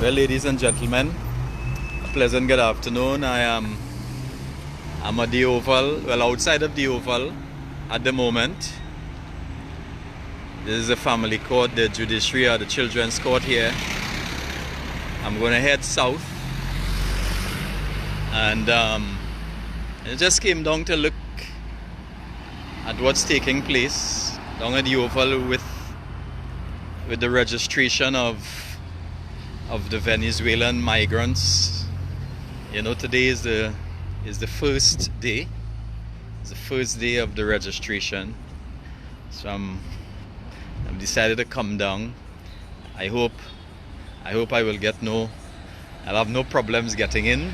Well, ladies and gentlemen, a pleasant good afternoon. I'm at the Oval, well, outside of the Oval at the moment. This is the family court, the judiciary, or the children's court here. I'm going to head south, and I just came down to look at what's taking place down at the Oval with the registration of the Venezuelan migrants. You know, today is the first day. It's the first day of the registration. So I've decided to come down. I hope I will I'll have no problems getting in.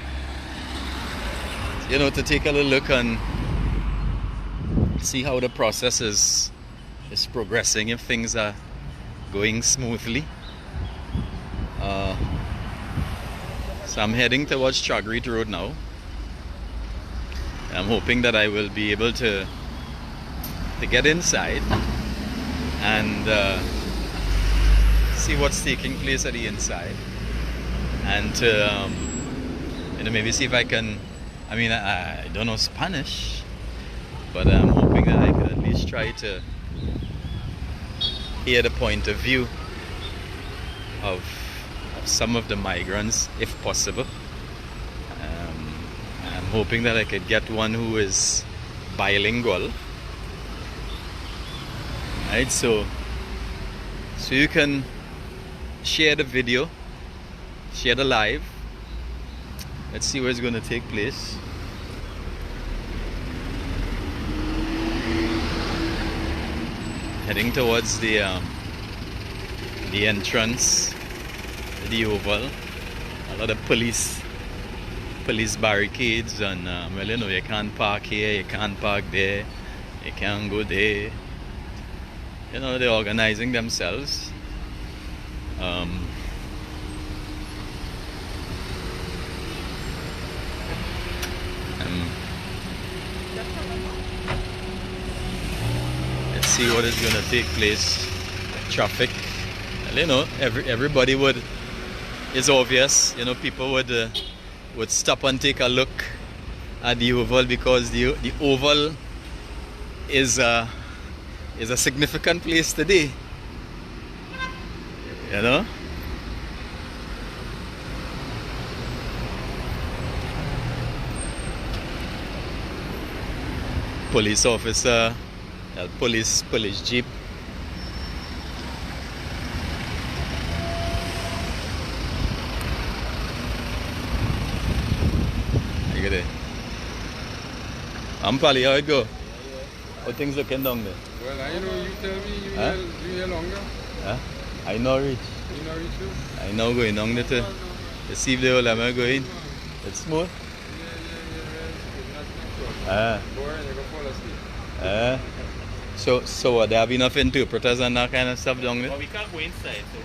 You know, to take a little look and see how the process is progressing, if things are going smoothly. So I'm heading towards Chagrit Road now. I'm hoping that I will be able to get inside and see what's taking place at the inside, and to maybe see if I can. I mean, I don't know Spanish, but I'm hoping that I can at least try to hear the point of view of some of the migrants, if possible. I'm hoping that I could get one who is bilingual. Right, so you can share the video, share the live. Let's see where it's going to take place. Heading towards the entrance, the Oval. A lot of police barricades, and well, you know, you can't park here, you can't park there, you can't go there. You know, they're organizing themselves. Let's see what is going to take place. Traffic. Well, you know, everybody it's obvious. You know, people would stop and take a look at the Oval, because the Oval is a significant place today. You know? Police officer, police jeep. Look at it. Pali, how it go? How things looking down there? Well, I know you tell me you here longer. Huh? I know reach. You know reach too? I know going down there to see if they will let me go in. It's smooth. Yeah. Boring, you go fall asleep. So what, they have enough interpreters and that kind of stuff down there? Well, we can't go inside, so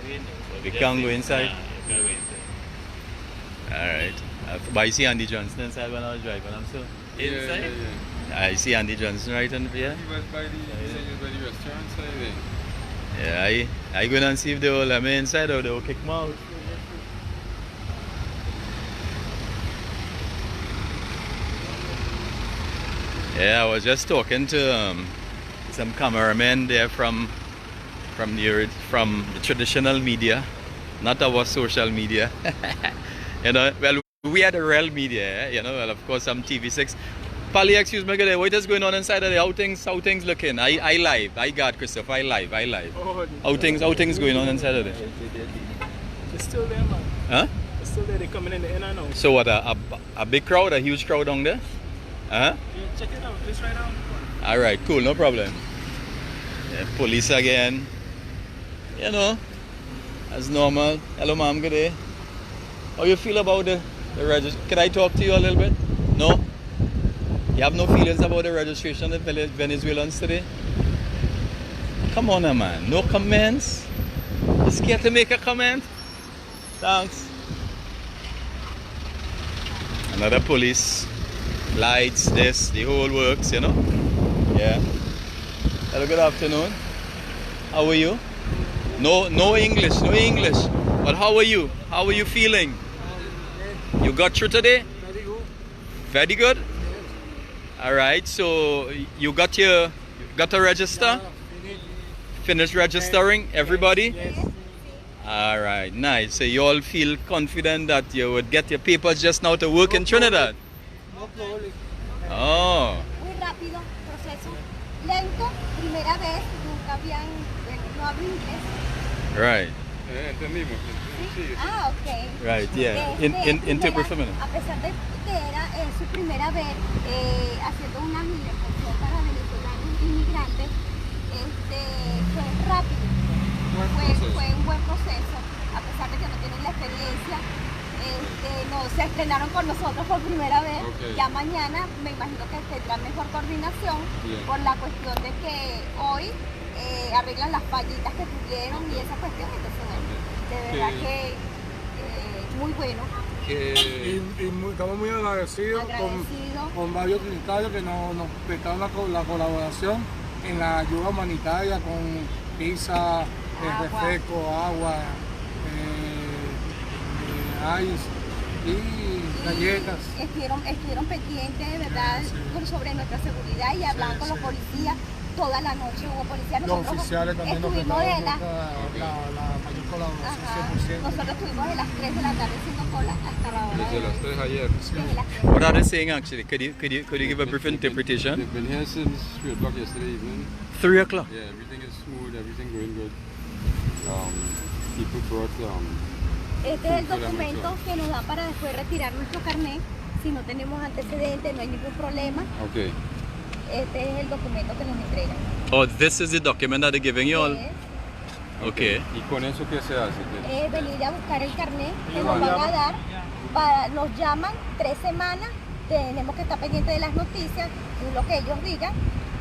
we can't go inside? Yeah, we can't go inside. Alright. But I see Andy Johnson inside when I was driving. I'm still Inside? Yeah. I see Andy Johnson right in here. He was by the restaurant side there. Yeah, I go and see if they will let me inside or they will kick me out. Yeah, I was just talking to some cameramen there from the traditional media, not our social media. You know, well, we are the real media, you know. Well, of course, some TV6. Pali, excuse me, what is going on inside of the how things looking? I live. I got Christopher. I live. Oh, How things going on inside of there? It's still there, man. Huh? It's still there. They're coming in the inner now. So what? A big crowd, a huge crowd down there? Huh? Yeah, check it out. Just right now. All right, cool, no problem. Yeah, police again. You know, as normal. Hello, ma'am. Good day. How you feel about the register? Can I talk to you a little bit? No? You have no feelings about the registration of Venezuelans today? Come on, man. No comments? You scared to make a comment? Thanks. Another police. Lights, this, the whole works, you know? Yeah. Hello, good afternoon. How are you? No English, no English. But how are you? How are you feeling? You got through today? Very good. Very good? Alright, so you got to register? Finished registering, everybody? Yes. Alright, nice. So you all feel confident that you would get your papers just now to work in Trinidad? No problem. Oh, Muy rápido, proceso lento, primera vez, nunca habían, no hablo inglés. right, Entendimos. Sí. Ah, ok. right, yeah. Interpret for a minute. A pesar de que era su primera vez haciendo una migración para venezolanos inmigrantes, fue rápido. Fue un buen proceso, a pesar de que no tienen la experiencia. No, se estrenaron con nosotros por primera vez. Okay. Ya mañana me imagino que tendrán mejor coordinación por la cuestión de que hoy arreglan las fallitas que tuvieron y esa cuestión. Entonces, bueno, de verdad que muy bueno. Estamos muy agradecidos con varios trinitarios que nos prestaron la colaboración en la ayuda humanitaria con pizza, refresco, agua, ice y galletas. Estuvieron pendientes, de verdad, sobre nuestra seguridad y hablaban con los policías. Toda la noche hubo policías. Los oficiales también nos estuvimos prestaron la mayor colaboración, 100%. Nosotros estuvimos de las 3 de la tarde haciendo cola hasta la hora. Desde las 3 ayer. Desde las 3. What are they saying actually? Could you give a brief interpretation? They've been here since 3 o'clock yesterday evening. 3 o'clock. Yeah, everything is smooth, everything going good. People brought Este es el documento que nos dan para después retirar nuestro carnet. Si no tenemos antecedentes, no hay ningún problema. Okay. Este es el documento que nos entregan. Oh, this is the document that they're giving you all? Es, Okay. ¿Y con eso qué se hace? venir a buscar el carnet que nos van a dar. Nos llaman 3 semanas. Tenemos que estar pendientes de las noticias, de lo que ellos digan,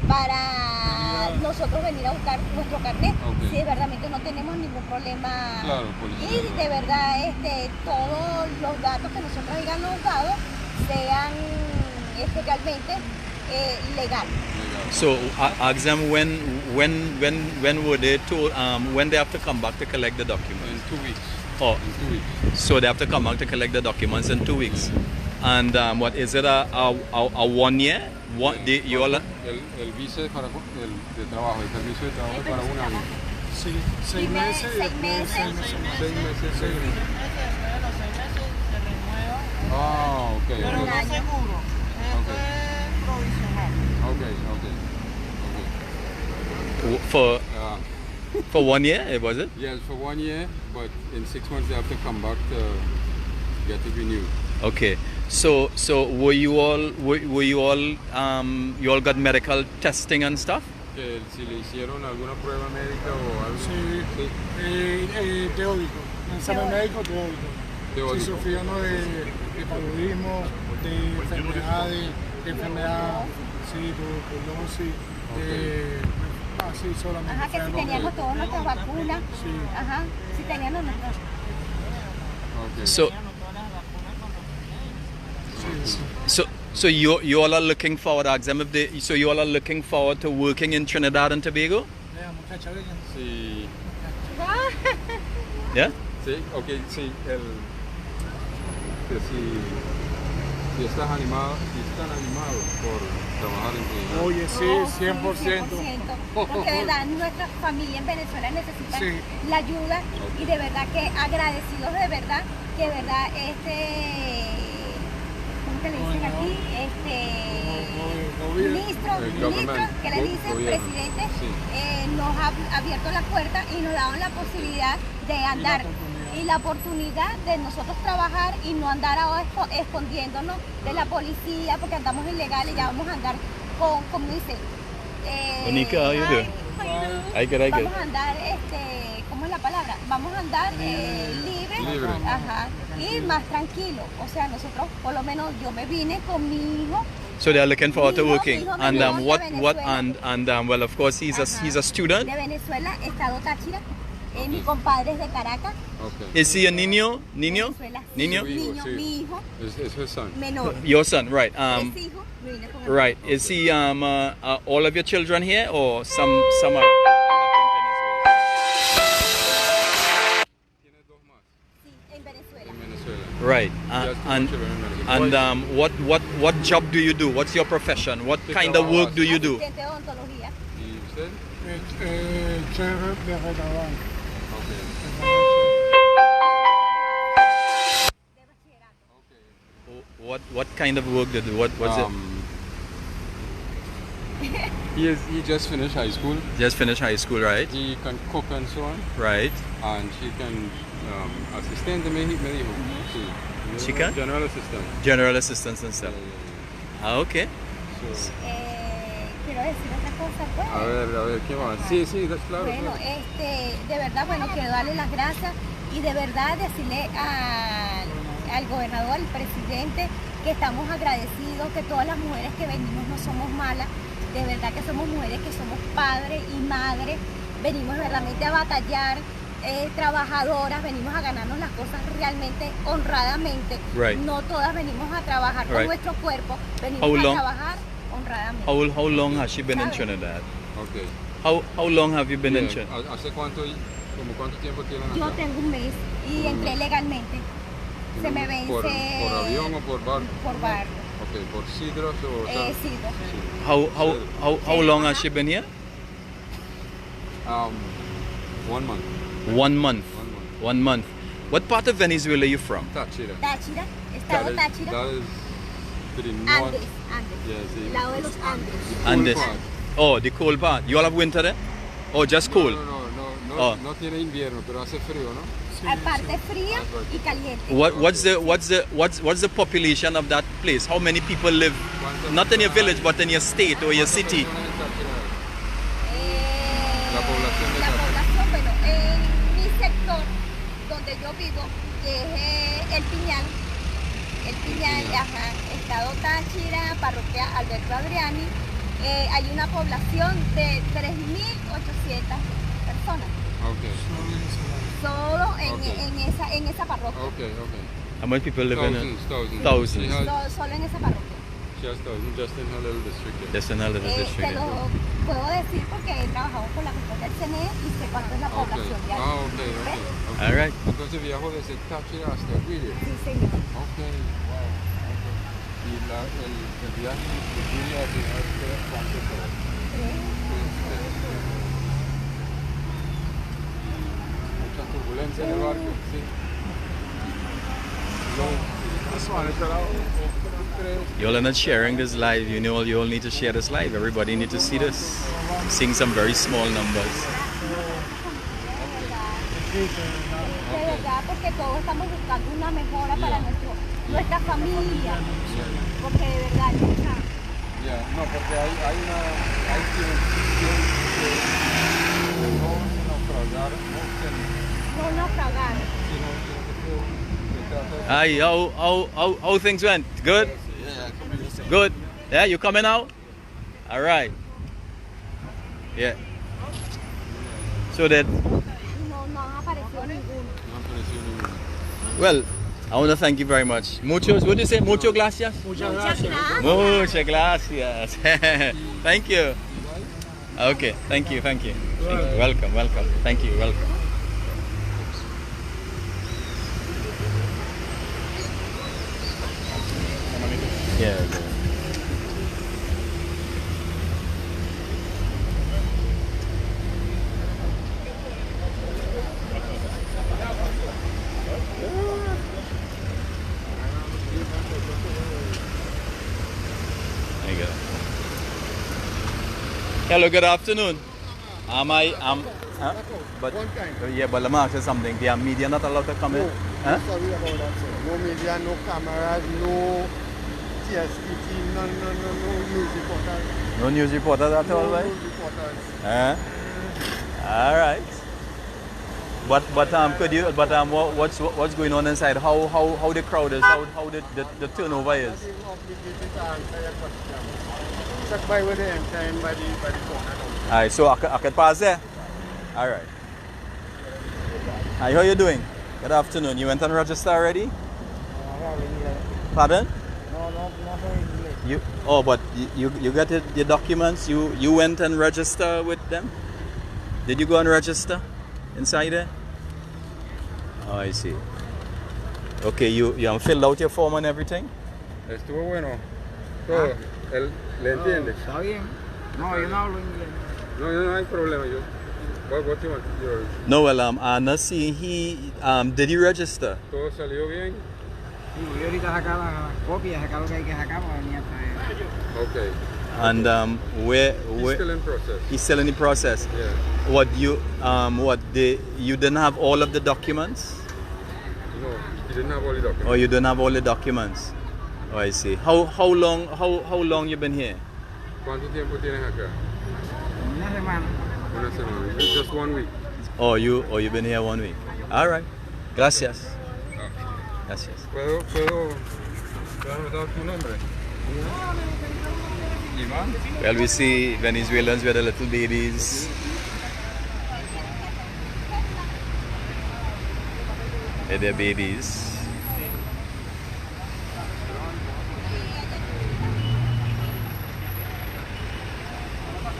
para nosotros venir a buscar nuestro carnet. Okay. Si verdaderamente no tenemos ningún problema. Claro, policía. Y de verdad todos los datos que nosotros hayamos dado sean realmente legal. So ask them when were they told when they have to come back to collect the documents? In 2 weeks. Oh, In 2 weeks. so they have to come back to collect the documents in 2 weeks. And what is it? A 1 year? You all? El visa de trabajo, el permiso de trabajo es para 1 año. Sí, 6 meses. 6 meses. 6 meses. Después de los 6 meses se renueva, Ah, ok. pero no Okay. seguro. Esto es provisional. Okay. For 1 year, was it? Yes, for 1 year, but in 6 months they have to come back to get it renewed. Okay. So were you all you all got medical testing and stuff? Que si le hicieron alguna prueba médica o algo. Sí, teórico. Examen médico teórico. Teórico. Sí, sufrieron de paludismo, de enfermedades, sí, tuberculosis, así solamente. Ajá, que si teníamos todas nuestras vacunas. Sí. Ajá, si teníamos nuestras. Okay. So so you all are looking forward, ask them if they, so you all are looking forward to working in Trinidad and Tobago? Vea, muchacha, vengan. Sí. Yeah? Sí, ok, sí, que si están animados por trabajar en Trinidad. Oye, sí, 100%. Porque de verdad nuestra familia en Venezuela necesita Sí. la ayuda y de verdad que agradecidos de verdad que de verdad ¿cómo que le dicen aquí? Ministro, que le dicen gobierno. presidente, Sí. nos ha abierto la puerta y nos dado la posibilidad de andar y la oportunidad de nosotros trabajar y no andar ahora escondiéndonos de la policía porque andamos ilegales, ya vamos a andar con, como dice, Monica, how you doing? I get. vamos a andar, ¿cómo es la palabra? Vamos a andar libre, Libre. ajá, y más tranquilo. O sea, nosotros, por lo menos yo me vine con mi hijo. So they are looking forward to Mi hijo working. And menor de what Venezuela. and well, of course he's a student. De Venezuela, estado Táchira. Mi compadre es de Caracas. Okay. Is he a niño? Venezuela. Niño? Su hijo, sí. Mi hijo Es su son. menor. Your son, right? 3 hijos, me vine con él. Right. Is he all of your children here or some are back in Venezuela? Tiene 2 más. Right. Just too And much children in medicine. what job do you do? What's your profession? What kind of work do you do? Asistente de odontología. ¿Y usted? Chef de restaurante. Okay. De bachillerato. Okay. What kind of work do you do? What's it? He just finished high school. Just finished high school, right? He can cook and so on, Right. and she can assistente me dijo. Sí. She can? General assistant. General assistance and stuff. Yeah. Ah, okay. So, Quiero decir otra cosa, pues. a ver, ¿qué más? Sí, claro. Bueno, claro. de verdad, bueno, quiero darle las gracias y de verdad decirle al gobernador, al presidente, que estamos agradecidos, que todas las mujeres que venimos no somos malas, de verdad que somos mujeres que somos padres y madres, venimos realmente a batallar, trabajadoras, venimos a ganarnos las cosas realmente honradamente. Right. No todas venimos a trabajar con Right. nuestro cuerpo, venimos How a long? trabajar honradamente. How long has she been in ¿Sabe? Trinidad? Okay. How long have you been in Bien. Trinidad? ¿Hace cuánto tiempo tienen acá? Yo tengo un mes y entré legalmente. Se me vence ¿Por avión o por barco? por barco. Okay, ¿por sidros o Sí, How long has she been here? 1 month. 1 month. 1 month. 1 month. What part of Venezuela are you from? Táchira. Táchira, estado Táchira, That is to the north. Andes, Yeah, sí. lado de los Andes. Cool Andes. part. Oh, the cold part. You all have winter there? Oh, just cold. No, Oh. no tiene invierno, pero hace frío, ¿no? Aparte fría y caliente. What's the population of that place? How many people live? Not in your village, but in your state or your city. La población de La Táchira. población, bueno, en mi sector donde yo vivo, que es el Piñal, ajá, estado Táchira, parroquia Alberto Adriani, hay una población de 3.800 personas. Okay. Solo en Okay. esa parroquia. Okay. How many people live in it? Thousands. Thousands. Solo en esa parroquia. Just thousands, just in her little district. Yeah. Just in a little Te district. lo puedo decir porque he trabajado con la cuestión del CNE y sé cuánto es la población de ahí. Okay. ¿Ves? All right. Entonces viajó desde Táchira hasta Guille. Sí, señor. Okay, wow. Okay. Y el viaje de Guille a Trinidad, ¿cuánto fue? Mucha turbulencia en el barco, sí. You all are not sharing this live. You all need to share this live. Everybody need to see this. I'm seeing some very small numbers. De verdad, porque todos estamos buscando una mejora para nuestra familia. Porque de verdad, mucha. Ya, no, porque hay quienes no se naufragar, No naufragar. Hi, how things went? Good? Good? Yeah, you coming out? All right. Yeah. So that, No apareció ninguno. well, I want to thank you very much. Muchos, what do you say? Muchas gracias? Muchas Muchas gracias. gracias. Muchas gracias. Thank you. Okay, thank you. Welcome. Thank you, welcome. Yeah. There you go. Hello, good afternoon. But yeah, but let me ask you something. The media not allowed to come in? Huh? Sorry about that, sir. No media, no cameras, no TSPT, no news reporters. No news reporters at all, No right? news reporters. All right. But what's going on inside? How the crowd is? How the turnover is? I'm obligated to answer your question. Check by where they enter in by the corner. All right. So I could pass there. All right. Hi, how you doing? Good afternoon. You went and registered already? Pardon? No, not very late. But you got your documents. You went and registered with them. Did you go and register inside there? Oh, I see. Okay, you have filled out your form and everything? Estuvo bueno. Todo. Él, ¿le entiende? Está bien. No, yo no hablo inglés. No, no hay problema. Yo. What you want? No, well, Anna, see, did he register? Todo salió bien. Sí, yo ahorita sacar la copia, sacar lo que hay que sacar para venir a traer. Okay. And He's still in process. he's still in the process. Yeah. You didn't have all of the documents? No, he didn't have all the documents. Oh, you didn't have all the documents. Oh, I see. How long you been here? ¿Cuánto tiempo tienes acá? Una semana. Una semana. Just 1 week. You've been here 1 week. All right. Gracias. Gracias. ¿Puedo anotar tu nombre? Iván. Well, we see Venezuelans with the little babies. With their babies.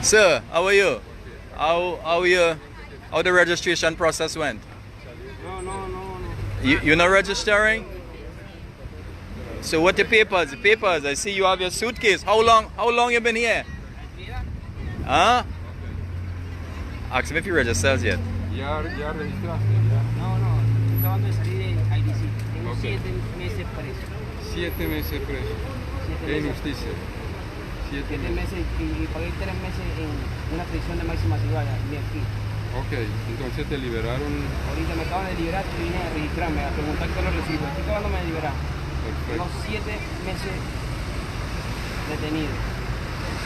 Sir, how are you? How the registration process went? No. You're not registering? So what the papers? The papers. I see you have your suitcase. How long you been here? Huh? Ask him if he registers yet. Ya registraste, ya. No, acabando de salir de IDC. Tengo Ok. 7 meses preso. 7 meses preso. Qué injusticia. 7 meses y pagué 3 meses en una prisión de máxima seguridad, aquí. Ok, entonces te liberaron. Ahorita me acaban de liberar y vine a registrarme, a preguntar qué los recibo. Estoy acabándome de liberar. Tengo Perfecto. 7 meses detenido.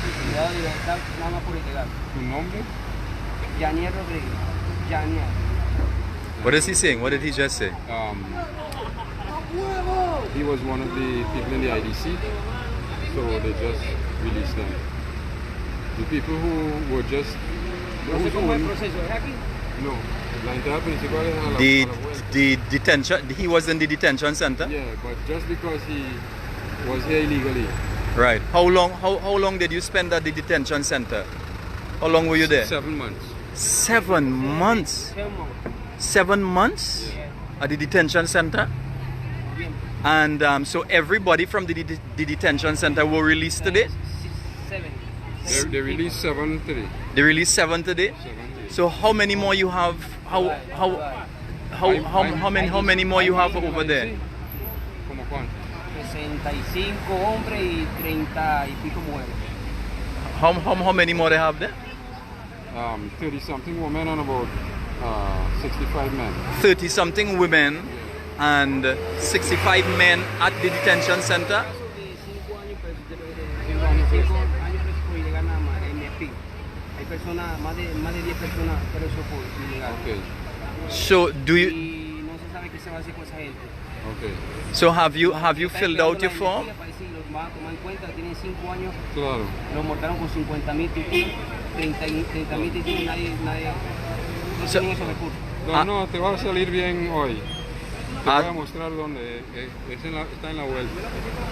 Privado de libertad nada más por ilegal. ¿Tu nombre? Yanier Rodríguez. Yanier. What is he saying? What did he just say? He was one of the people in the IDC, so they just released them. The people who were just. No sé cómo es el proceso, ¿es aquí? No, la entrada principal es a la vuelta. The detention. He was in the detention center. Yeah, but just because he was here illegally. Right. How long did you spend at the detention center? How long were you there? 7 months. 7 months. 7 months at the detention center. And so everybody from the detention center were released today. 7. They released 7 today. They released 7 today. 7 days. So how many more you have? How many more you have over there? ¿Cómo cuánto? 65 hombres y 30 y pico mujeres. How many more they have there? 30 something women and about 65 men. 30 something women and 65 men at the detention center. Caso de 5 años, pero 5 años preso por ilegal nada más, en mi spunk. Hay personas, más de 10 personas presos por ilegal. Okay. So do you? Y no se sabe qué se va a hacer con esa gente. Okay. So have you filled out your form? Parece que los van a tomar en cuenta, tienen 5 años, Claro. los multaron con 50.000 títulos, 30.000 títulos, nadie no So- tienen esos recursos. No, te va a salir bien hoy. Te Ah. voy a mostrar dónde está en la vuelta.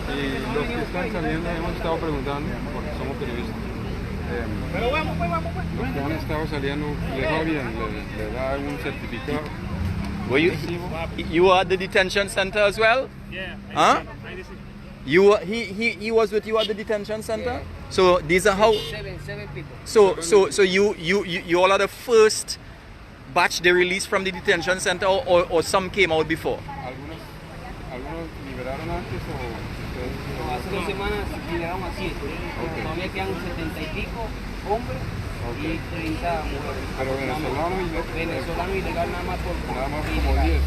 Y los que están saliendo hemos estado preguntando, porque somos periodistas. Los que han estado saliendo les va bien, le da un certificado. Were you were at the detention center as well? Yeah. Huh? He was with you at the detention center. So these are how. 7 people. So you all are the first batch they released from the detention center, or some came out before. Algunos liberaron antes o Hace 2 semanas liberaron a 7. Todavía quedan 70 y pico hombres y 30 mujeres. pero Venezolano ilegal nada más por nada más como 10.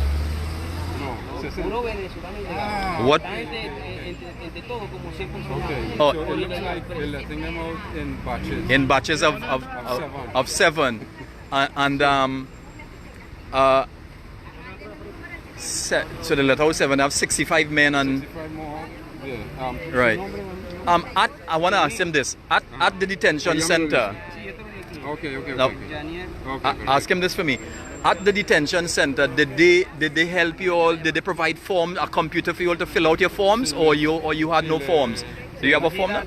No, 60. Puro venezolano ilegal. What? Está entre todo, como 100 personas. Okay. Oh. So it looks like they're letting them out in batches. In batches of 7, so the let out 7 have 65 men and 65 more. Yeah. right. I want to ask him this at the detention center. Okay. Now, Yanier, ask him this for me. At the detention center, did they help you all? Did they provide forms, a computer for you all to fill out your forms, or you had no forms? Do you have a form now?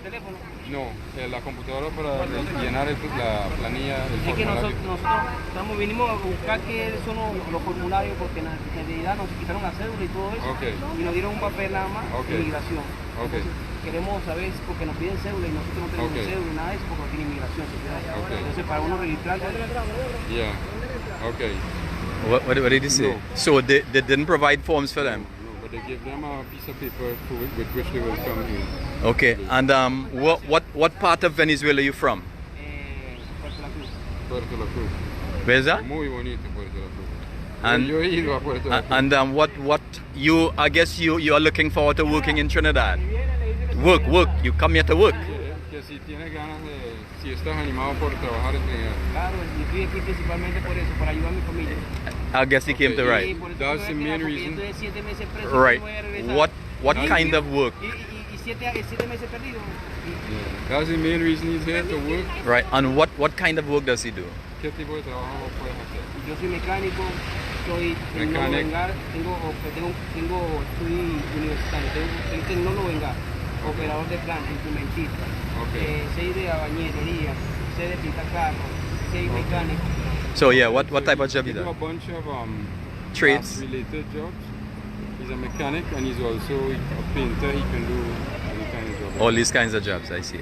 No, la computadora para llenar la planilla, el Es que formulario. nosotros vinimos a buscar qué son los formularios porque en realidad nos quitaron la cédula y todo eso Okay. y nos dieron un papel nada más de inmigración. Okay. Entonces, queremos saber porque nos piden cédula y nosotros no tenemos Okay. cédula, nada de eso porque no tiene inmigración. Okay. Entonces para uno registrarse, Yeah. Okay. What did you say? No. So they didn't provide forms for them. No, but they give them a piece of paper with which they will come in. Okay. And what part of Venezuela are you from? Puerto La Cruz. Puerto La Cruz. Where's that? Muy bonito Puerto La Cruz. And- Yo he ido a Puerto La Cruz. And what you, I guess you are looking forward to working in Trinidad. Work. You come here to work. Que si tienes ganas de, si estás animado por trabajar en Trinidad. Claro, yo estoy aquí principalmente por eso, para ayudar a mi familia. I guess you came to Sí, right. por eso That's me the voy a main quedar, porque reason. yo estoy 7 meses preso, Right. no voy a regresar. What kind of work? Y 7 meses perdidos. Yeah. That's the main reason he's here to work. Right. And what kind of work does he do? ¿Qué tipo de trabajo puedes hacer? Yo soy mecánico, soy tecnólogo en gas, soy universitario, soy tecnólogo en gas, operador de planta, instrumentista, Okay. sé de bañería, sé de pintar carros, sé mecánico. So yeah, what type of job He you do a do? bunch of Trades. related jobs. He's a mechanic and he's also a painter. He can do any kind of job. All these kinds of jobs. I see.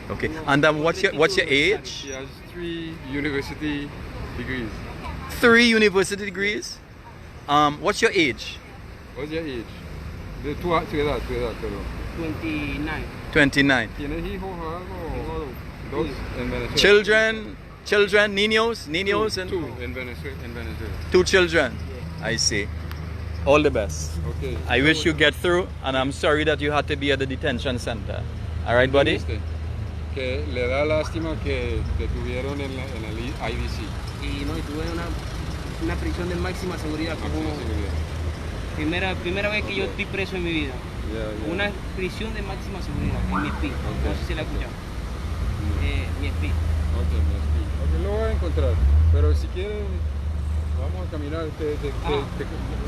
Okay. And what's your age? He has 3 university degrees. 3 university degrees. What's your age? What's your age? Tu edad, perdón. 29. 29. ¿Tienes hijos o algo? Dos en Venezuela. Children, niños, and Two in Venezuela. 2 children. I see. All the best. Okay. I wish you get through, and I'm sorry that you had to be at the detention center. All right, buddy? ¿Viste? Que le da lástima que detuvieron en el IDC. Y no, y tuve una prisión de máxima seguridad. Como primera vez que yo estoy preso en mi vida. Una prisión de máxima seguridad en mi espí. No sé si la he escuchado. Mi espí. Ok, lo voy a encontrar. Pero si quieren, vamos a caminar.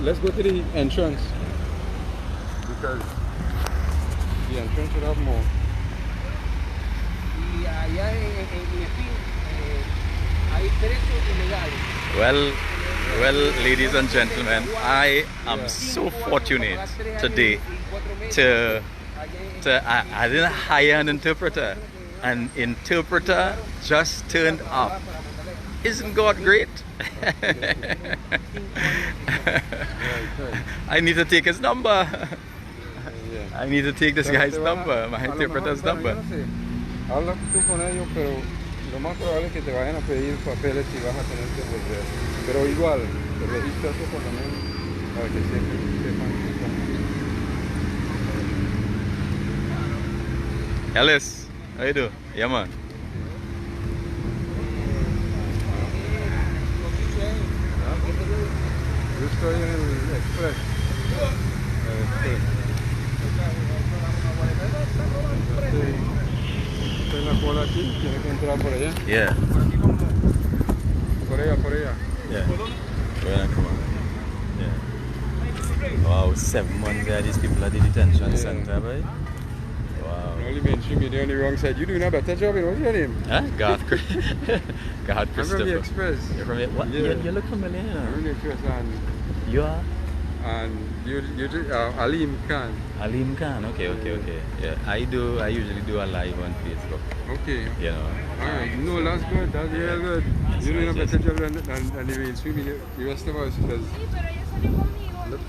Let's go to the entrance. Because the entrance should have more. Y allá en mi espí hay presos ilegales. Well, ladies and gentlemen, I am so fortunate today to I didn't hire an interpreter. An interpreter just turned up. Isn't God great? I need to take his number. I need to take this guy's number, my interpreter's number. Habla tú con ellos, pero lo más probable es que te vayan a pedir papeles y vas a tener que volver. Pero igual, te registras por lo menos para que sepan que están. Ellis, how you do? Yeah, man. Yo estoy en el Express. Estoy en la cola aquí, tiene que entrar por allá. Yeah. Por allá. Yeah. Well, come on. Yeah. Wow, 7 months there, these people at the detention center, right? Wow. Only mentioned me on the wrong side. You doing a better job, what's your name? Huh? Garth I'm from Christopher. the Express. You're from it? What? Yeah. You look familiar. You I'm know? from the Express You are? and you Alim Khan. Alim Khan. Okay. Yeah, I usually do a live on Facebook. Okay. You know. Alright, no, that's good. That's real good. You're doing a nice, better job than the mainstream, the rest of us. Because look,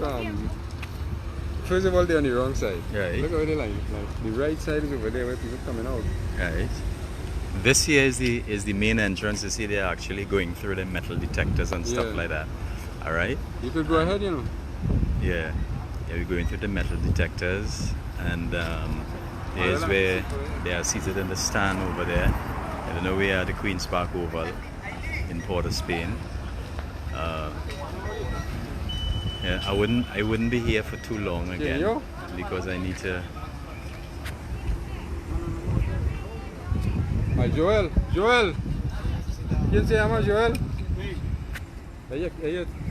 first of all, they're on the wrong side. Right. Look over the line. Like, the right side is over there where people coming out. Right. This here is the main entrance. You see, they're actually going through the metal detectors and stuff Yeah. like that. All right. You could go ahead, you know. Yeah, we're going through the metal detectors, and there's where they are seated in the stand over there. I don't know where the Queen's Park Oval in Port of Spain. Yeah, I wouldn't be here for too long again yo? because I need to. Ay, Joel. ¿Quién se llama Joel? Ella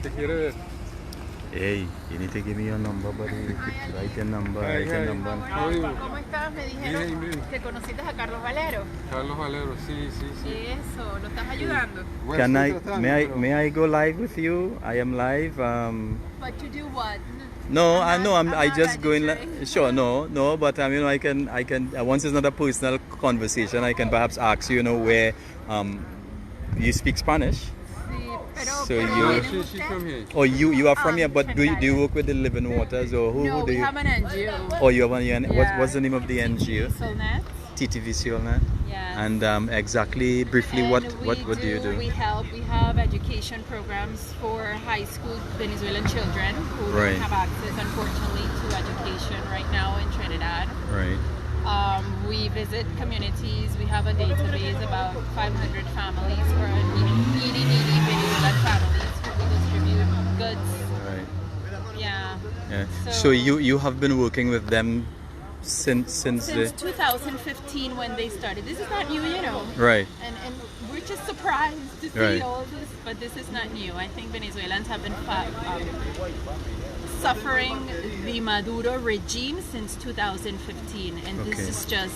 te quiere ver. Hey, you need to give me your number, buddy. Write your number, write your number. ¿Cómo estás? Me dijeron que conociste a Carlos Valero. Carlos Valero, sí. Eso, ¿lo estás ayudando? Can may I go live with you? I am live. But to do what? No, I'm I not just going. registering. Sure, no, but you know, I can. Once it's not a personal conversation, I can perhaps ask you, where you speak Spanish. Sí, pero, So pero you- ¿vienen She ustedes? from here. Or you are from here, but do Trinidad. you work with the Living Waters, or who No, do we you? have an NGO. Or you have an Yeah. what's the name of the NGO? Solnet. TTV Solnet. Yes. And exactly, briefly, And what do you do? We help. We have education programs for high school Venezuelan children who Right. don't have access, unfortunately, to education right now in Trinidad. Right. We visit communities. We have a database about 500 families for needy Venezuelan families who we distribute goods. Right. Yeah. Yeah. So So- you have been working with them since the 2015 when they started. This is not new, right. And we're just surprised to see Right. all this, but this is not new. I think Venezuelans have been suffering the Maduro regime since 2015, and Okay. it's just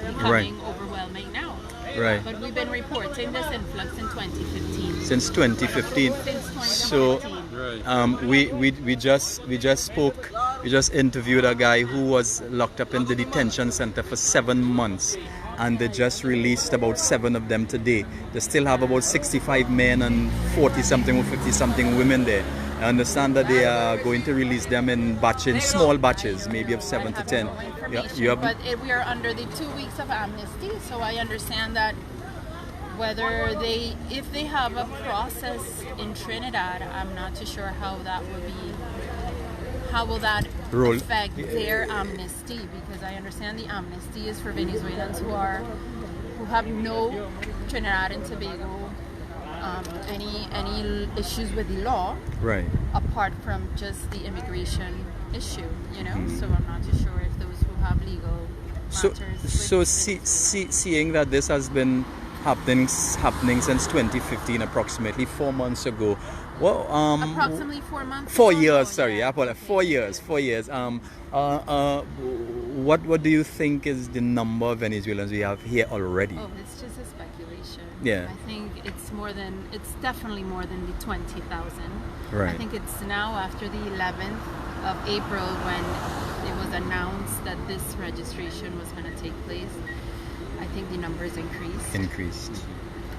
becoming overwhelming now. Right. But we've been reporting this influx in 2015. Since 2015. Since So 2015. we just interviewed a guy who was locked up in the detention center for 7 months, and they just released about 7 of them today. They still have about 65 men and 40 something or 50 something women there. I understand that they are going to release them in small batches, maybe of 7 to 10. Yeah, you have But we are under the 2 weeks of amnesty, so I understand that if they have a process in Trinidad, I'm not too sure how will that Roll. affect their amnesty, because I understand the amnesty is for Venezuelans who have no Trinidad and Tobago any issues with the law, right. apart from just the immigration issue, So I'm not too sure if those who have legal So, matters. seeing that this has been happening since 2015, approximately 4 months ago. Well, approximately 4 months. 4 ago, years. no, Sorry, yeah. I apologize. 4 years. 4 years. What do you think is the number of Venezuelans we have here already? Oh, it's just a speculation. Yeah. I think it's definitely more than the 20,000. Right. I think it's now after the 11th of April when it was announced that this registration was going to take place. I think the numbers Increased.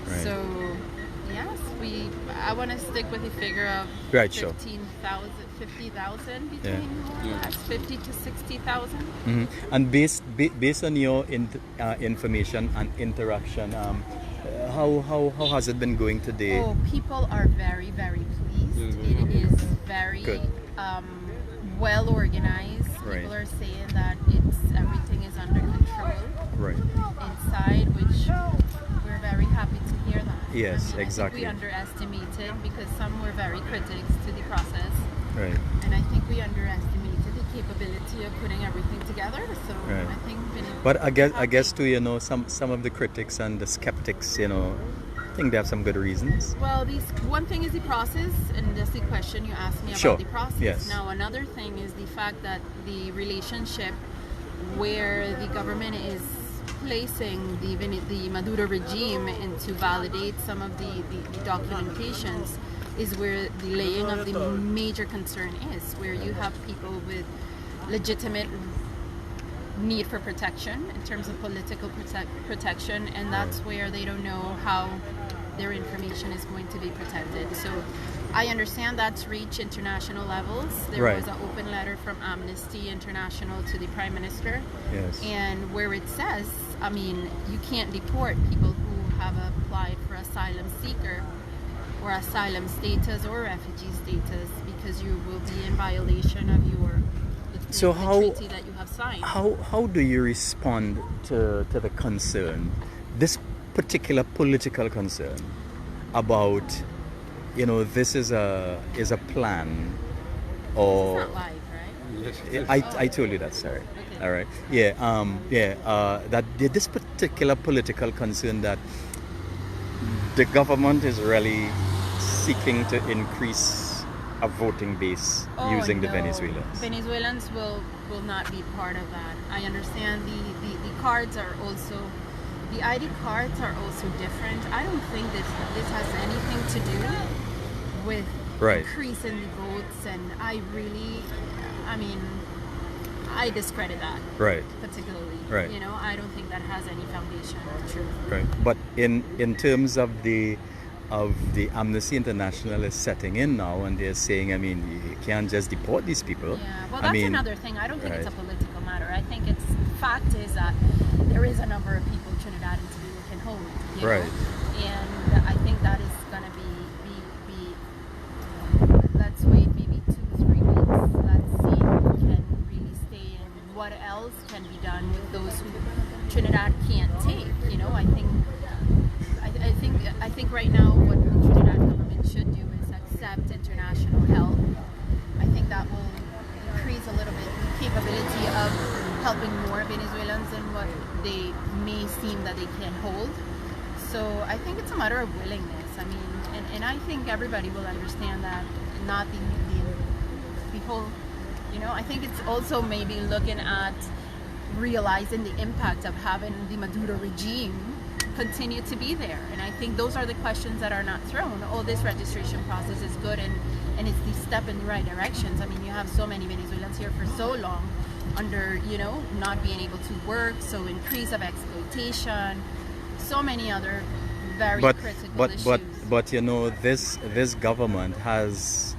Right. So, yes, I want to stick with the figure of Right, sure. 50,000 between Yeah. that's 50 to 60,000. Mhm. And based on your information and interaction, how has it been going today? Oh, people are very, very pleased. Mhm. It is very Good. well organized. Right. People are saying that everything is under control Right. inside, which we're very happy to hear that. Yes, I exactly. think we underestimated, because some were very critics to the process, Right. and I think we underestimated the capability of putting everything together. So Right. I think. But I guess too, some of the critics and the skeptics, I think they have some good reasons. Well, one thing is the process, and that's the question you asked me about Sure. the process. Yes. Now, another thing is the fact that the relationship where the government is placing the Maduro regime and to validate some of the documentations is where the laying of the major concern is, where you have people with legitimate need for protection in terms of political protection, and that's where they don't know how their information is going to be protected. So I understand that's reached international levels. There Right. was an open letter from Amnesty International to the Prime Minister, Yes. and where it says, you can't deport people who have applied for asylum seeker or asylum status or refugee status, because you will be in violation of So the how- treaty that you have signed. How do you respond to the concern, this particular political concern about, this is a plan, or It's not live, right? Yes. I told you that, sorry. Okay. All right. Yeah. That this particular political concern that the government is really seeking to increase a voting base Oh, using the no. Venezuelans? Venezuelans will not be part of that. I understand the cards are also, the ID cards are also different. I don't think this has anything to do with Right. increasing the votes, and I discredit that. Right. Particularly. Right. You know, I don't think that has any foundation of truth. Right. But in terms of the Amnesty International is setting in now, and they're saying, I mean, you can't just deport these people. Yeah, well, I that's mean, another thing. I don't think it's a right. political matter. I think it's fact is that there is a number of people Trinidad and Tobago can hold. You know? Right. And I think that is going to be let's wait maybe 2-3 weeks. Let's see who can really stay and what else can be done with those who Trinidad can't take. You know, I think right now what the Trinidad government should do is accept international help. I think that will increase a little bit the capability of helping more Venezuelans than what they may seem that they can hold. So I think it's a matter of willingness. I mean, and I think everybody will understand that, not the whole, you know, I think it's also maybe looking at realizing the impact of having the Maduro regime continue to be there. And I think those are the questions that are not thrown. Oh, this registration process is good and it's the step in the right directions. I mean, you have so many Venezuelans here for so long under, you know, not being able to work, so increase of exploitation, so many other very critical issues. But you know, this government has,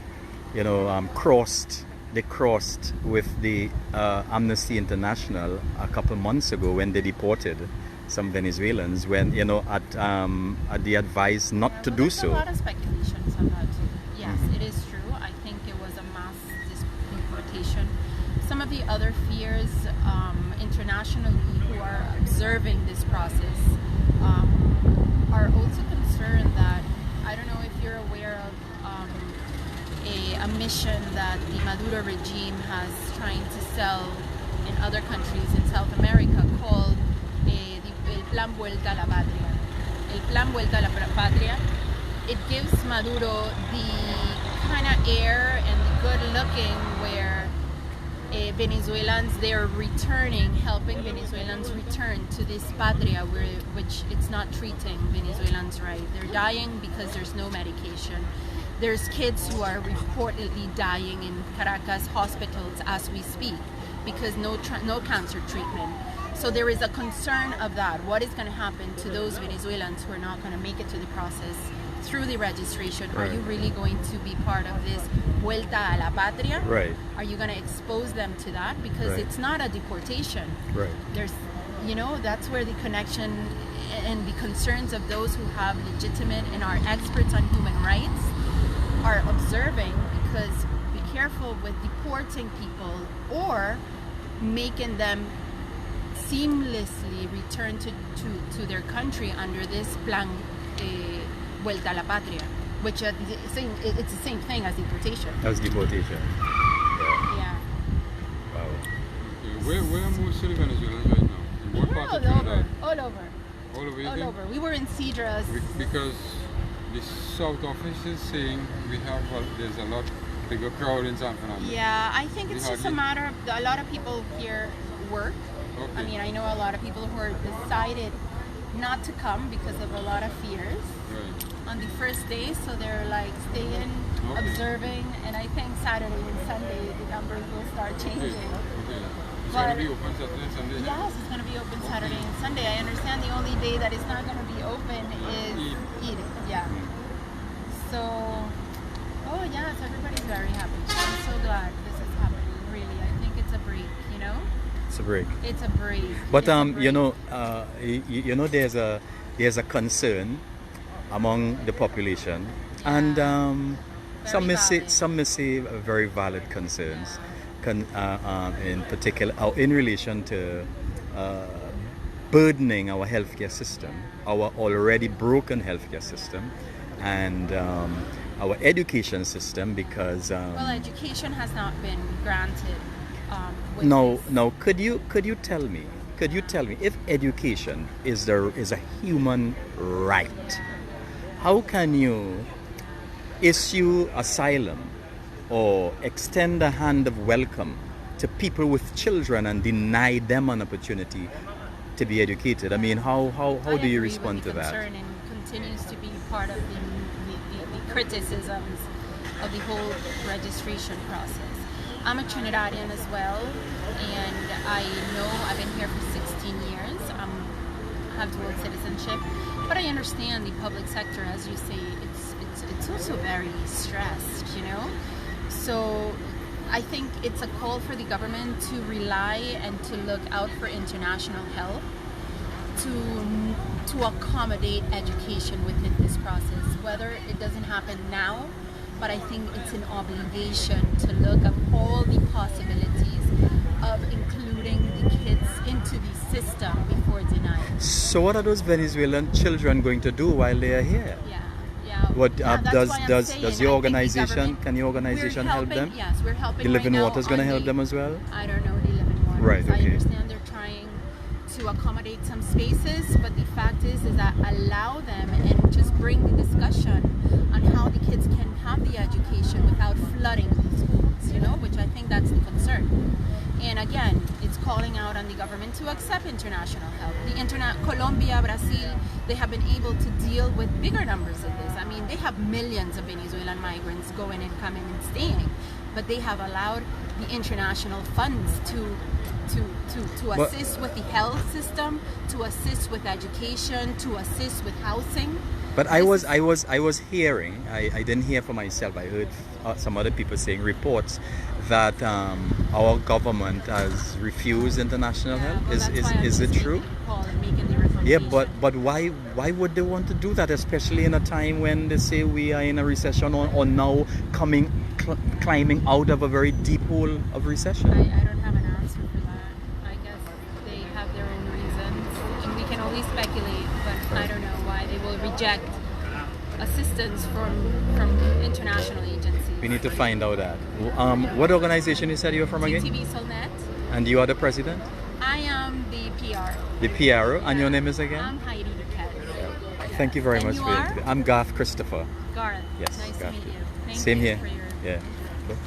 you know, crossed with the Amnesty International a couple months ago when they deported some Venezuelans, when, you know, at the advice not to do so. There's a lot of speculations on that too. Yes, it is true. I think it was a mass deportation. Some of the other fears internationally who are observing this process are also concerned that, I don't know if you're aware of a mission that the Maduro regime has trying to sell in other countries in South America called El Plan Vuelta a la Patria. El Plan Vuelta a la Patria. It gives Maduro the kind of air and the good looking where Venezuelans, they're returning, helping Venezuelans return to this patria which it's not treating Venezuelans right. They're dying because there's no medication. There's kids who are reportedly dying in Caracas hospitals as we speak because no cancer treatment. So there is a concern of that. What is going to happen to those Venezuelans who are not going to make it to the process through the registration? Right. Are you really going to be part of this Vuelta a la Patria? Right. Are you going to expose them to that? Because right. it's not a deportation. Right. There's, you know, that's where the connection and the concerns of those who have legitimate and are experts on human rights are observing, because be careful with deporting people or making them seamlessly return to their country under this plan Vuelta a la Patria, which it's the same thing as deportation. As deportation. Yeah. Wow. Where are most of the Venezuelans right now? In what part of Trinidad? All over. All over, you All think? over. We were in Cedras. Because the South office is saying there's a lot bigger crowd in San Fernando. Yeah, I think it's just a matter of a lot of people here work. Okay. I mean, I know a lot of people who are decided not to come because of a lot of fears Right. on the first day, so they're like staying, observing, and I think Saturday and Sunday the numbers will start changing. Okay. It's But- going to be open Saturday and Sunday? Yes, it's going to be open Saturday and Sunday. I understand the only day that it's not going to be open is Eid. Yeah. So, oh yes, everybody's very happy. I'm so glad this is happening. Really, I think it's a break. You know. It's a break. It's a break. But It's a break. you know, there's a concern among the population, and some may say very valid concerns, in particular, in relation to burdening our healthcare system, our already broken healthcare system, and our education system, because well, education has not been granted. Now, could you tell me if education is a human right, how can you issue asylum or extend a hand of welcome to people with children and deny them an opportunity to be educated? I mean, how do you respond to that? And continues to be part of the criticisms of the whole registration process. I'm a Trinidadian as well, and I know I've been here for 16 years. I have dual citizenship, but I understand the public sector, as you say, it's also very stressed, you know? So I think it's a call for the government to rely and to look out for international help to accommodate education within this process, whether it doesn't happen now, but I think it's an obligation to look at all the possibilities of including the kids into the system before denying. So what are those Venezuelan children going to do while they are here? What does your organization? Can your organization help them? Yes, we're helping. The Living Water is going to help them as well. I don't know the Living Water. Right. Okay. I understand they're trying to accommodate some spaces, but the fact is that allow them and just bring the discussion on how the kids can have the education without flooding the schools. You know, which I think that's the concern. And again, it's calling out on the government to accept international help. Colombia, Brazil, they have been able to deal with bigger numbers of this. I mean, they have millions of Venezuelan migrants going and coming and staying, but they have allowed the international funds to assist with the health system, to assist with education, to assist with housing. But I was hearing, I didn't hear for myself, I heard some other people saying reports that our government has refused international help. Is it true? Yeah, but why would they want to do that, especially in a time when they say we are in a recession or now climbing out of a very deep hole of recession? I don't have an answer for that. I guess they have their own reasons, and we can only speculate, but I don't know why they will reject assistance from international agencies. We need to find out that. What organization you said you were from again? TV Solnet. And you are the president? I am the PR. The PRO, and your name is again? I'm Heidi Duquette. Thank you very And much you for are? it. I'm Garth Christopher. Garth. Yes, Nice Garth. to meet you. Thank Same you here. for your... Yeah.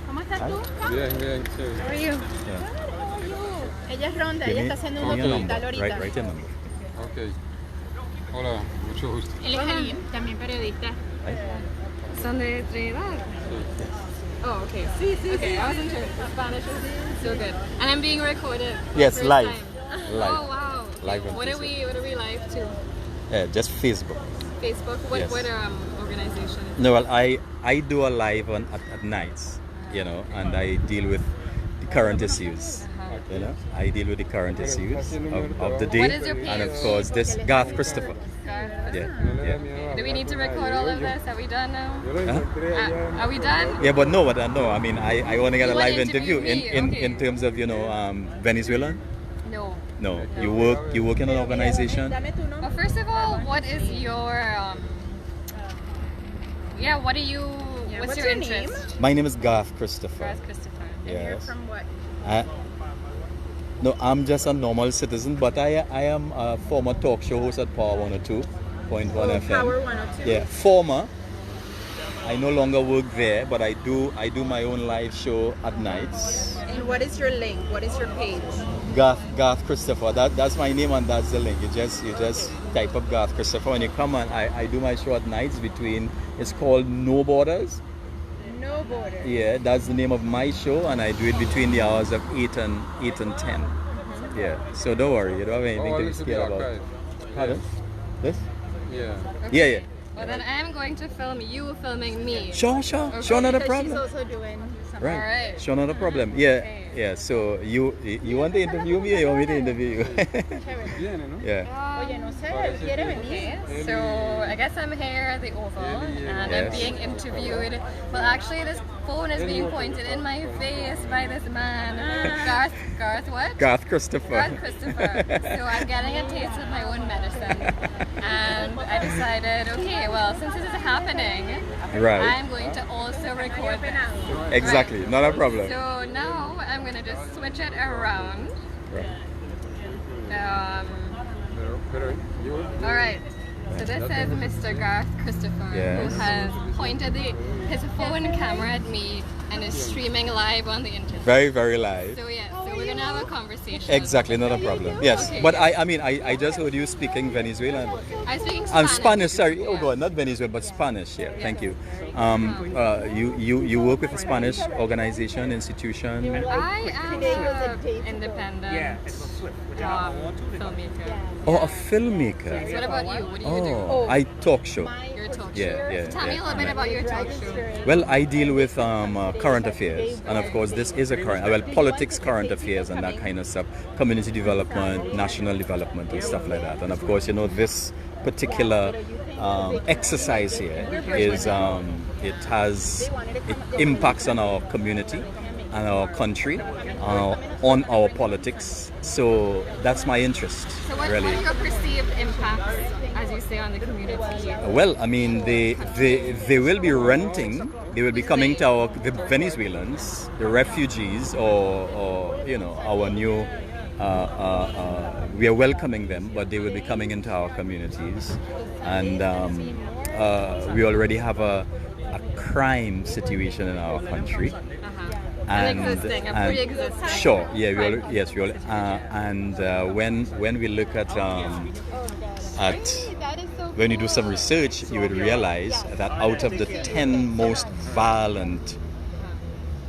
¿Cómo estás tú? Bien, bien, chévere. How are you? Yeah. Ella es Ronda, Give ella me- está haciendo give un me your documental number. ahorita. Write your number. Ok. Hola, mucho gusto. Él es Karim, también periodista. Son de Trinidad. Oh, okay. Okay, I wasn't sure. Spanish is so good. And I'm being recorded. Yes, First live. time. Live. Oh wow. Live on What are Facebook. we live to? Yeah, just Facebook. Facebook. What Yes. organization? No, well, I do a live at nights, you know, and I deal with the current issues. You know, I deal with the current issues of the day. What is your And of page? course, this Garth Christopher. Garth. Yeah. Do we need to record all of this? Are we done now? Yo lo encontré allá. Are we done? Yeah, but no, I mean, I want to get You a wanna live interview interview me? in terms of, you know, Venezuelan. No. No, you work in an organization. Well, first of all, what is your what are you? What's your interest? My name is Garth Christopher. Garth Christopher. Yes. From what? No, I'm just a normal citizen, but I am a former talk show host at Power 102.1 FM. Power 102. Yeah, former. I no longer work there, but I do my own live show at nights. And what is your link? What is your page? Garth Christopher. That's my name and that's the link. You just type up Garth Christopher when you come on. I do my show at nights it's called No Borders. No Borders. Yeah, that's the name of my show, and I do it between the hours of 8 and 10. Yeah, so don't worry, you don't have anything Oh, to be this will be scared about. archived. Pardon? This? Yeah. Yeah. Well, then I am going to film you filming me. Sure, not a Because problem. she's also doing something. Right. Alright. Sure, not a problem. Yeah. So you want to interview me, or you want me to interview you? Viene, ¿no? Yeah. Oye, no sé, él quiere venir. Okay, so I guess I'm here at the Oval and I'm Yes. being interviewed. Well, actually, this phone is being pointed in my face by this man, Garth what? Garth Christopher. Garth Christopher. So I'm getting a taste of my own medicine, and I decided, okay, well, since this is happening, Right. I'm going to also record this. Exactly, Right. not a problem. So now I'm gonna just switch it around. Right. Pero yo. All right. So this is Mr. Garth Christopher, Yes. who has pointed his phone camera at me and is streaming live on the internet. Very, very live. So yeah, so we're gonna have a conversation. Exactly, not a problem. Yes, Okay, but yes. I just heard you speaking Venezuelan. I'm speaking I'm Spanish. Spanish, sorry. Oh God, not Venezuelan, but Spanish. Yeah, thank you. You work with a Spanish organization, institution. I am an independent filmmaker. Oh, a filmmaker. So what about you? What do you do? Oh, I talk show. Your talk show. Yeah. Tell me a little bit about your talk show. Well, I deal with current affairs, and of course, this is a politics, current affairs, and that kind of stuff, community development, national development, and stuff like that. And of course, this particular exercise here is it impacts on our community and our country, on our politics. So that's my interest. So what really. are your perceived impacts, as you say, on the community? Well, I mean, they will be renting. They will be coming to the Venezuelans, the refugees, or our new. We are welcoming them, but they will be coming into our communities, and we already have a crime situation in our country. Pre-existing. Sure, yeah, when we look at when you do some research, you would realize that out of the 10 most violent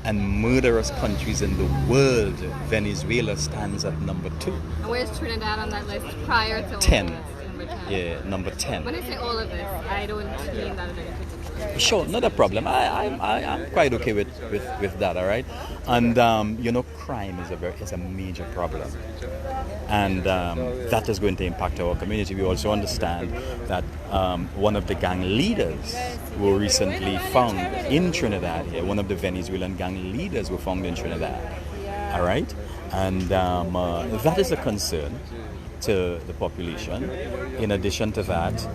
and murderous countries in the world, Venezuela stands at number 2. And where's Trinidad on that list prior to all 10. of this? Number 10. Yeah, number 10. When I say all of this, I don't mean that in any particular. Sure, not a problem. I'm quite okay with that, all right? And, crime is a major problem. And that is going to impact our community. We also understand that one of the gang leaders were recently found in Trinidad here. One of the Venezuelan gang leaders were found in Trinidad, all right? And that is a concern to the population. In addition to that,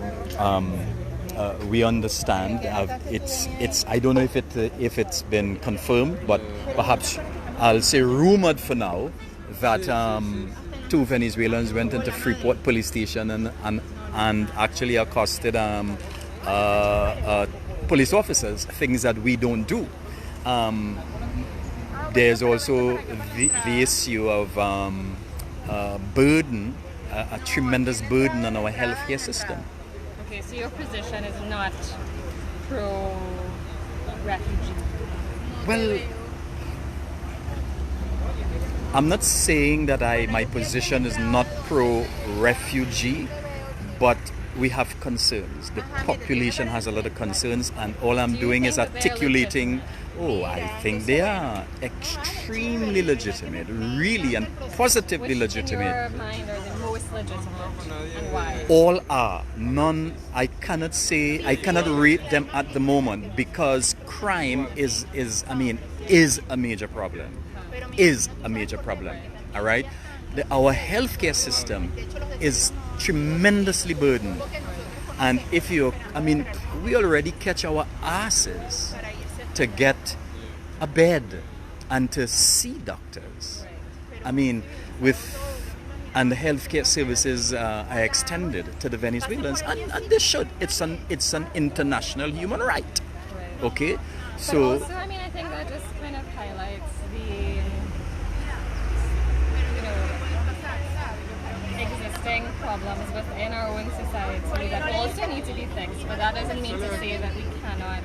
we understand it's I don't know if it's been confirmed, but perhaps I'll say rumored for now that 2 Venezuelans went into Freeport police station and actually accosted police officers, things that we don't do. There's also the issue of burden, a tremendous burden on our healthcare system. Okay, so your position is not pro-refugee. Well, I'm not saying that my position is not pro-refugee, but we have concerns. The population has a lot of concerns, and all I'm doing is articulating. Oh, I think they are extremely legitimate, really, and positively legitimate. In your mind are the most legitimate, and why? All are. None, I cannot rate them at the moment, because crime is a major problem. Is a major problem. All right? Our healthcare system is tremendously burdened. And we already catch our asses to get a bed and to see doctors. And the healthcare services are extended to the Venezuelans, and they should. It's an international human right. Okay, so. But also, I think that just kind of highlights the existing problems within our own society that also need to be fixed. But that doesn't mean to say that we cannot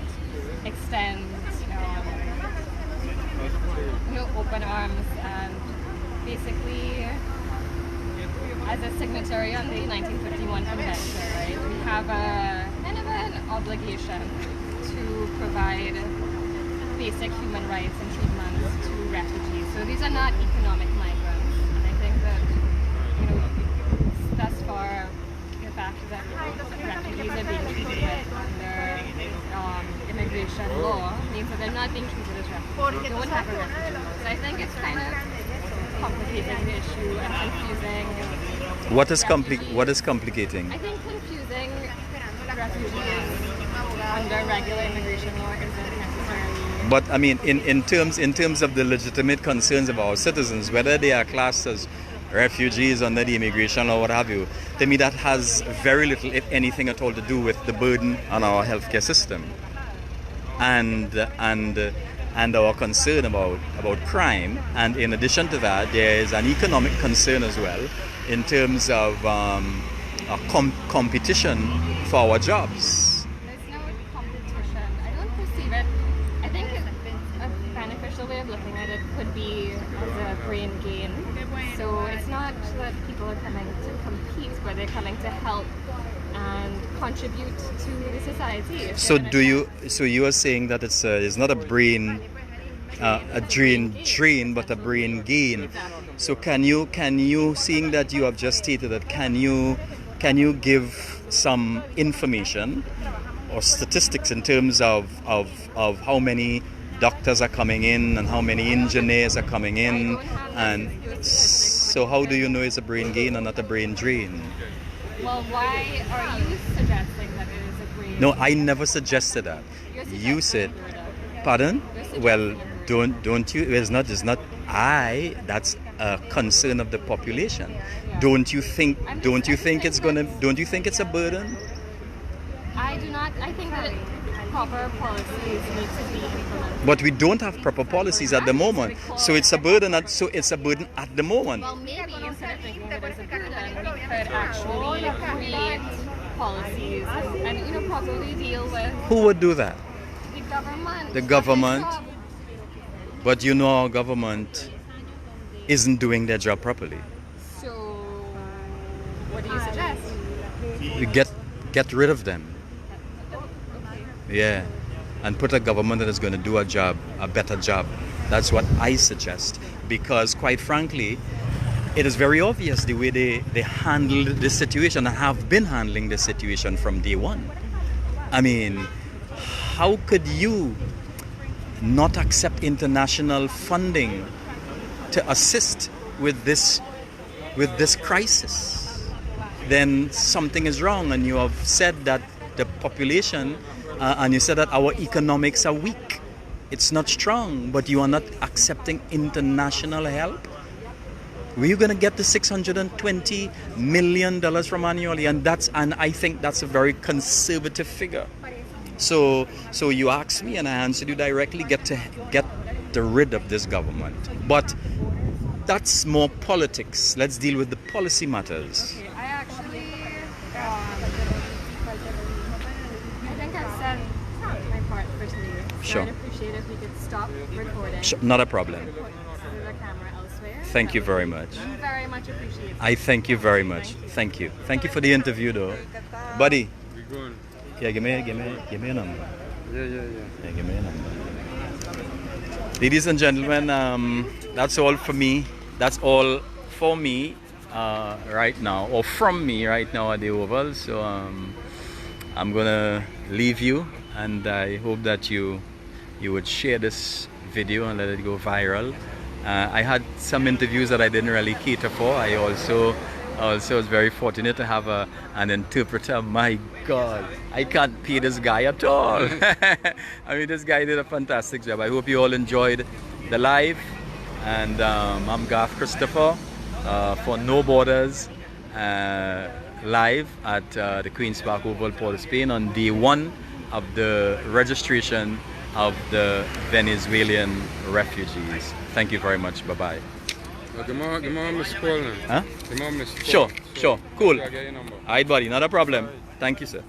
extend open arms and basically, as a signatory on the 1951 convention, right, we have a kind of an obligation to provide basic human rights and treatments to refugees. So these are not economic migrants, and I think that thus far the fact that refugees are being treated under immigration law means that they're not being treated as refugees. They don't have a refugee law. So I think it's kind of complicating the issue and confusing. What is complicating? I think confusing refugees under regular immigration law isn't necessarily. But in terms of the legitimate concerns of our citizens, whether they are classed as refugees under the immigration law, what have you. To me, that has very little, if anything at all, to do with the burden on our healthcare system and our concern about crime. And in addition to that, there is an economic concern as well in terms of competition for our jobs. There's no competition. I don't perceive it. I think a beneficial way of looking at it could be as a brain gain. So it's not that people are coming to compete, but they're coming to help and contribute to the society. So you are saying that it's not a brain drain, but a brain gain. So can you, seeing that you have just stated that, can you give some information or statistics in terms of how many doctors are coming in and how many engineers are coming in, and so how do you know it's a brain gain or not a brain drain? Well, why are you suggesting that it is a brain? No, I never suggested that. You said, pardon? Well, don't you? It's not I. That's a concern of the population. Don't you think it's a burden? I do not. I think that proper policies need to be implemented. But we don't have proper policies at the moment, so it's a burden. At the moment. Well, maybe instead of thinking that it's a burden, we could actually create policies and properly deal with. Who would do that? The government. The government. But our government isn't doing their job properly. So, what do you suggest? We get rid of them. Yeah, and put a government that is going to do a better job. That's what I suggest, because quite frankly, it is very obvious the way they handled the situation and have been handling the situation from day one. I mean, how could you not accept international funding to assist with this crisis? Then something is wrong, and you have said that the population and you said that our economics are weak. It's not strong, but you are not accepting international help. Where are you going to get the $620 million from annually? And I think that's a very conservative figure. So you asked me and I answered you directly, get rid of this government. But that's more politics. Let's deal with the policy matters. Okay, I actually, I think I've said my part for today. Sure. I'd appreciate if we could stop recording. Sure, not a problem. Put the camera elsewhere. Thank you very much. Very much appreciated. I thank you very much. Thank you. Thank you for the interview, though. Buddy. We're going. Yeah, give me a number. Yeah. Yeah, give me a number. Ladies and gentlemen, that's all for me. That's all for me right now, or from me right now at the Oval. So I'm gonna leave you, and I hope that you would share this video and let it go viral. I had some interviews that I didn't really cater for. I also was very fortunate to have an interpreter. My God, I can't pay this guy at all. I mean, this guy did a fantastic job. I hope you all enjoyed the live. And I'm Garth Christopher for No Borders live at the Queen's Park Oval, Port of Spain on day 1 of the registration of the Venezuelan refugees. Thank you very much. Bye-bye. Give me Miss Call now. Huh? Give me Miss Call. Sure. Cool. I'll get your number. All right, buddy. Not a problem. Thank you, sir.